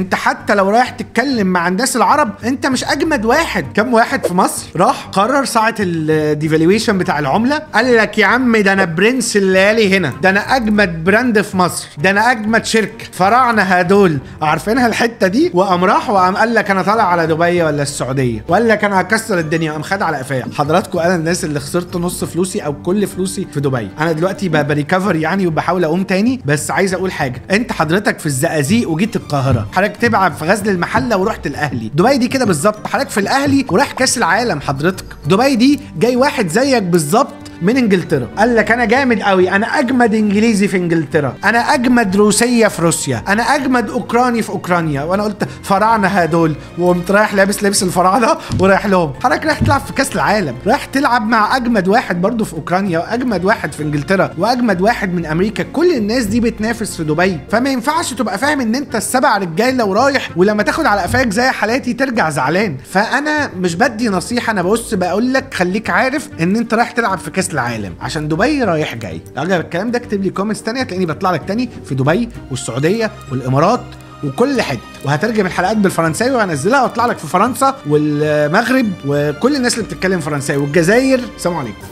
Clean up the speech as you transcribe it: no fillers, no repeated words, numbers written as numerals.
انت حتى لو رايح تتكلم مع الناس العرب انت مش اجمد واحد. كم واحد في مصر راح قرر ساعه الديفالويشن بتاع العمله قال لك يا عم ده انا برنس الليالي هنا، ده انا اجمد براند في مصر، ده انا اجمد شركه، فراعنه هدول عارفينها الحته دي، وقام راح وقام قال لك انا طالع على دبي ولا السعوديه، وقال لك انا هكسر الدنيا، قام خد على قفاه. حضراتكم انا الناس اللي خسرت نص فلوسي او كل فلوسي في دبي، انا دلوقتي بريكفر يعني وبحاول اقوم تاني، بس عايز اقول حاجه، انت حضرتك في الزقازيق وجيت القاهره، حضرتك تبعت في غزل المحله ورحت الاهلي، دبي دي كده بالظبط، حضرتك في الاهلي وراح كاس العالم، حضرتك دبي دي جاي واحد زيك بالظبط من انجلترا قال لك انا جامد قوي، انا اجمد انجليزي في انجلترا، انا اجمد روسيه في روسيا، انا اجمد اوكراني في اوكرانيا، وانا قلت فراعنه هدول، وقمت رايح لابس لبس الفراعنه ورايح لهم. حضرتك رايح تلعب في كاس العالم، رايح تلعب مع اجمد واحد برضو في اوكرانيا، واجمد واحد في انجلترا، واجمد واحد من امريكا، كل الناس دي بتنافس في دبي، فما ينفعش تبقى فاهم ان انت السبع رجاله ورايح، ولما تاخد على قفاك زي حالاتي ترجع زعلان. فانا مش بدي نصيحه، انا بص بقول لك خليك عارف ان انت رايح تلعب في كاس العالم، عشان دبي رايح جاي. عجب الكلام ده اكتب لي كومنتس تانية، هتلاقيني بطلع لك تاني في دبي والسعوديه والامارات وكل حته، وهترجم الحلقات بالفرنساوي وهنزلها واطلع لك في فرنسا والمغرب وكل الناس اللي بتتكلم فرنساوي والجزائر. سلام عليكم.